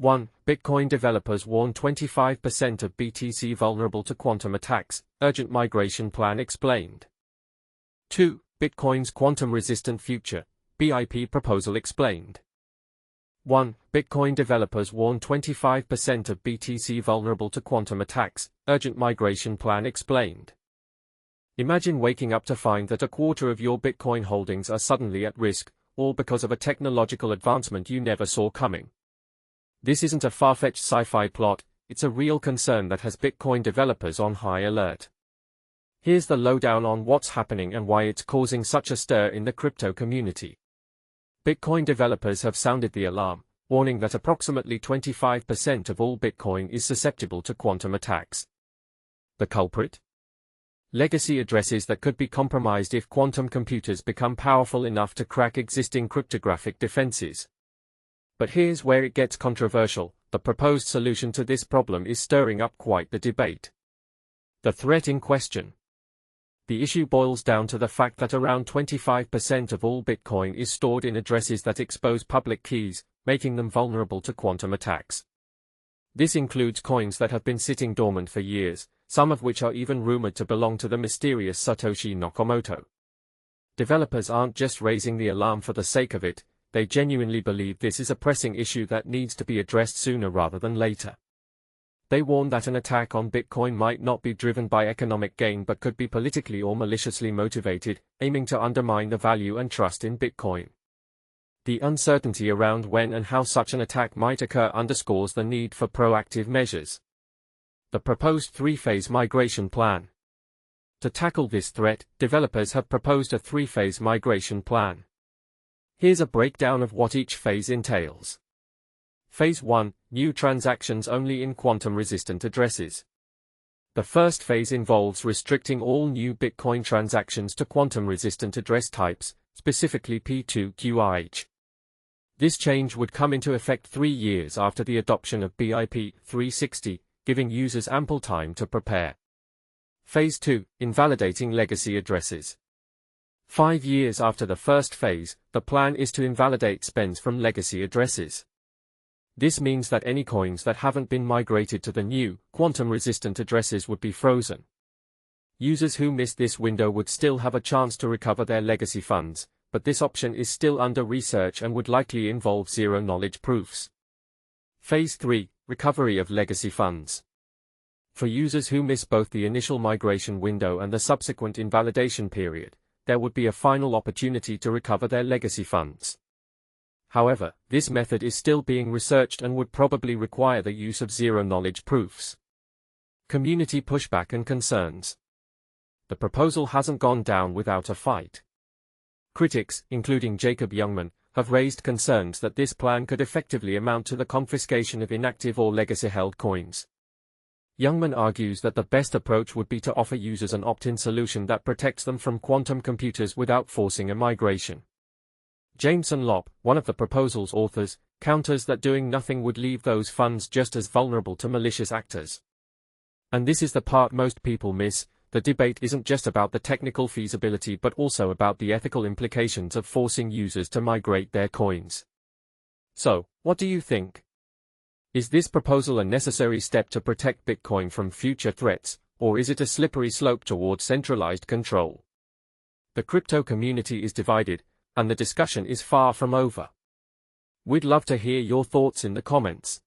1. Bitcoin developers warn 25% of BTC vulnerable to quantum attacks, urgent migration plan explained. 2. Bitcoin's quantum-resistant future, BIP proposal explained. 1. Bitcoin developers warn 25% of BTC vulnerable to quantum attacks, urgent migration plan explained. Imagine waking up to find that a quarter of your Bitcoin holdings are suddenly at risk, all because of a technological advancement you never saw coming. This isn't a far-fetched sci-fi plot, it's a real concern that has Bitcoin developers on high alert. Here's the lowdown on what's happening and why it's causing such a stir in the crypto community. Bitcoin developers have sounded the alarm, warning that approximately 25% of all Bitcoin is susceptible to quantum attacks. The culprit? Legacy addresses that could be compromised if quantum computers become powerful enough to crack existing cryptographic defenses. But here's where it gets controversial. The proposed solution to this problem is stirring up quite the debate. The threat in question. The issue boils down to the fact that around 25% of all Bitcoin is stored in addresses that expose public keys, making them vulnerable to quantum attacks. This includes coins that have been sitting dormant for years, some of which are even rumored to belong to the mysterious Satoshi Nakamoto. Developers aren't just raising the alarm for the sake of it, they genuinely believe this is a pressing issue that needs to be addressed sooner rather than later. They warn that an attack on Bitcoin might not be driven by economic gain but could be politically or maliciously motivated, aiming to undermine the value and trust in Bitcoin. The uncertainty around when and how such an attack might occur underscores the need for proactive measures. The proposed three-phase migration plan. To tackle this threat, developers have proposed a three-phase migration plan. Here's a breakdown of what each phase entails. Phase 1, new transactions only in quantum-resistant addresses. The first phase involves restricting all new Bitcoin transactions to quantum-resistant address types, specifically P2QRH. This change would come into effect 3 years after the adoption of BIP 360, giving users ample time to prepare. Phase 2, invalidating legacy addresses. 5 years after the first phase, the plan is to invalidate spends from legacy addresses. This means that any coins that haven't been migrated to the new, quantum-resistant addresses would be frozen. Users who miss this window would still have a chance to recover their legacy funds, but this option is still under research and would likely involve zero-knowledge proofs. Phase 3, recovery of legacy funds. For users who miss both the initial migration window and the subsequent invalidation period, there would be a final opportunity to recover their legacy funds. However, this method is still being researched and would probably require the use of zero-knowledge proofs. Community pushback and concerns. The proposal hasn't gone down without a fight. Critics, including Jacob Youngman, have raised concerns that this plan could effectively amount to the confiscation of inactive or legacy-held coins. Youngman argues that the best approach would be to offer users an opt-in solution that protects them from quantum computers without forcing a migration. Jameson Lopp, one of the proposal's authors, counters that doing nothing would leave those funds just as vulnerable to malicious actors. And this is the part most people miss. The debate isn't just about the technical feasibility but also about the ethical implications of forcing users to migrate their coins. So, what do you think? Is this proposal a necessary step to protect Bitcoin from future threats, or is it a slippery slope towards centralized control? The crypto community is divided, and the discussion is far from over. We'd love to hear your thoughts in the comments.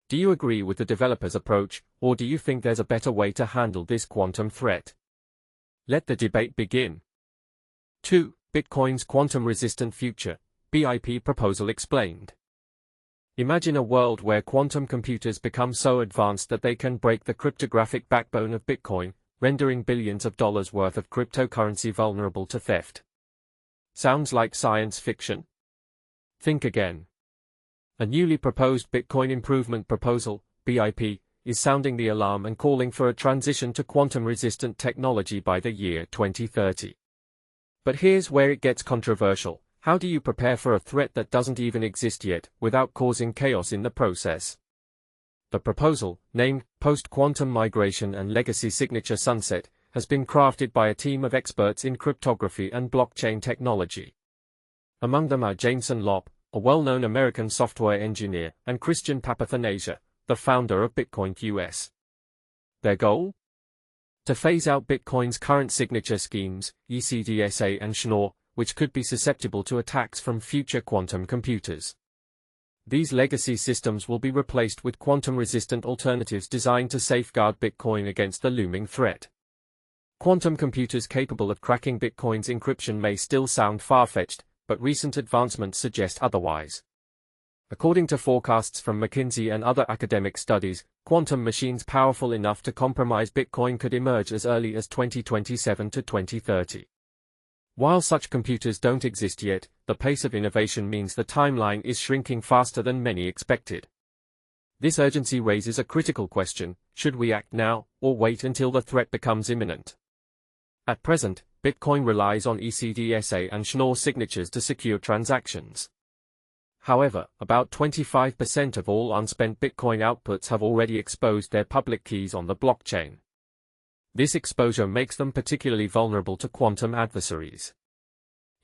Do you agree with the developer's approach, or do you think there's a better way to handle this quantum threat? Let the debate begin. 2. Bitcoin's quantum-resistant future, BIP proposal explained. Imagine a world where quantum computers become so advanced that they can break the cryptographic backbone of Bitcoin, rendering billions of dollars worth of cryptocurrency vulnerable to theft. Sounds like science fiction? Think again. A newly proposed Bitcoin Improvement Proposal, BIP, is sounding the alarm and calling for a transition to quantum-resistant technology by the year 2030. But here's where it gets controversial. How do you prepare for a threat that doesn't even exist yet, without causing chaos in the process? The proposal, named Post-Quantum Migration and Legacy Signature Sunset, has been crafted by a team of experts in cryptography and blockchain technology. Among them are Jameson Lopp, a well-known American software engineer, and Christian Papathanasia, the founder of Bitcoin US. Their goal? To phase out Bitcoin's current signature schemes, ECDSA and Schnorr, which could be susceptible to attacks from future quantum computers. These legacy systems will be replaced with quantum-resistant alternatives designed to safeguard Bitcoin against the looming threat. Quantum computers capable of cracking Bitcoin's encryption may still sound far-fetched, but recent advancements suggest otherwise. According to forecasts from McKinsey and other academic studies, quantum machines powerful enough to compromise Bitcoin could emerge as early as 2027 to 2030. While such computers don't exist yet, the pace of innovation means the timeline is shrinking faster than many expected. This urgency raises a critical question: should we act now, or wait until the threat becomes imminent? At present, Bitcoin relies on ECDSA and Schnorr signatures to secure transactions. However, about 25% of all unspent Bitcoin outputs have already exposed their public keys on the blockchain. This exposure makes them particularly vulnerable to quantum adversaries.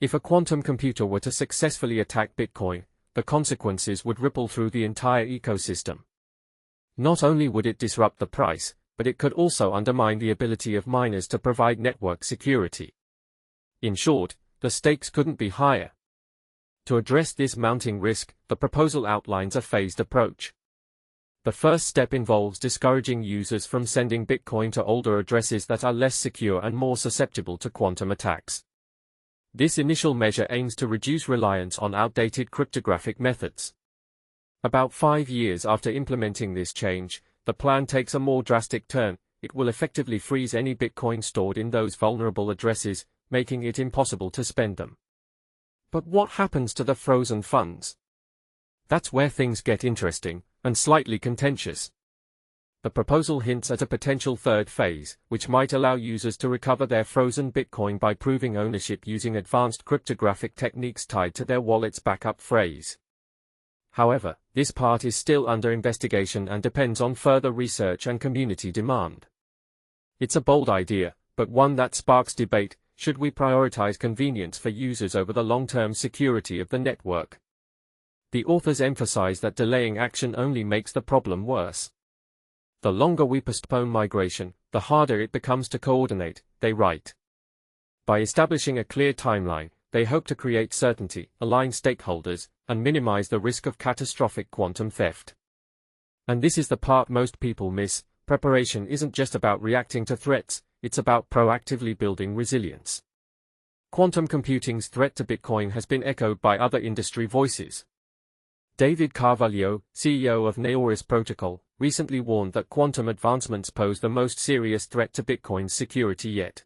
If a quantum computer were to successfully attack Bitcoin, the consequences would ripple through the entire ecosystem. Not only would it disrupt the price, but it could also undermine the ability of miners to provide network security. In short, the stakes couldn't be higher. To address this mounting risk, the proposal outlines a phased approach. The first step involves discouraging users from sending Bitcoin to older addresses that are less secure and more susceptible to quantum attacks. This initial measure aims to reduce reliance on outdated cryptographic methods. About 5 years after implementing this change, the plan takes a more drastic turn. It will effectively freeze any Bitcoin stored in those vulnerable addresses, making it impossible to spend them. But what happens to the frozen funds? That's where things get interesting, and slightly contentious. The proposal hints at a potential third phase, which might allow users to recover their frozen Bitcoin by proving ownership using advanced cryptographic techniques tied to their wallet's backup phrase. However, this part is still under investigation and depends on further research and community demand. It's a bold idea, but one that sparks debate. Should we prioritize convenience for users over the long-term security of the network? The authors emphasize that delaying action only makes the problem worse. The longer we postpone migration, the harder it becomes to coordinate, they write. By establishing a clear timeline, they hope to create certainty, align stakeholders, and minimize the risk of catastrophic quantum theft. And this is the part most people miss: preparation isn't just about reacting to threats, it's about proactively building resilience. Quantum computing's threat to Bitcoin has been echoed by other industry voices. David Carvalho, CEO of Naoris Protocol, recently warned that quantum advancements pose the most serious threat to Bitcoin's security yet.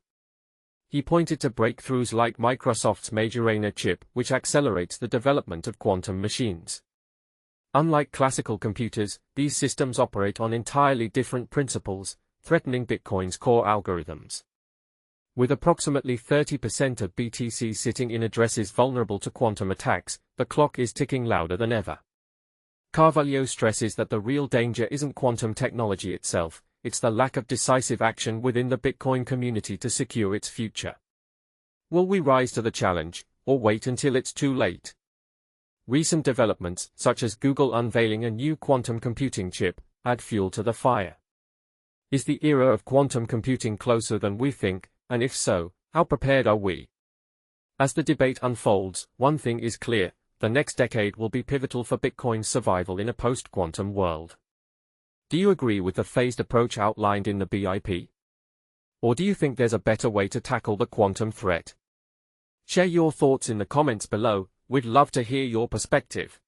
He pointed to breakthroughs like Microsoft's Majorana chip, which accelerates the development of quantum machines. Unlike classical computers, these systems operate on entirely different principles, threatening Bitcoin's core algorithms. With approximately 30% of BTC sitting in addresses vulnerable to quantum attacks, the clock is ticking louder than ever. Carvalho stresses that the real danger isn't quantum technology itself, it's the lack of decisive action within the Bitcoin community to secure its future. Will we rise to the challenge, or wait until it's too late? Recent developments, such as Google unveiling a new quantum computing chip, add fuel to the fire. Is the era of quantum computing closer than we think, and if so, how prepared are we? As the debate unfolds, one thing is clear: the next decade will be pivotal for Bitcoin's survival in a post-quantum world. Do you agree with the phased approach outlined in the BIP? Or do you think there's a better way to tackle the quantum threat? Share your thoughts in the comments below. We'd love to hear your perspective.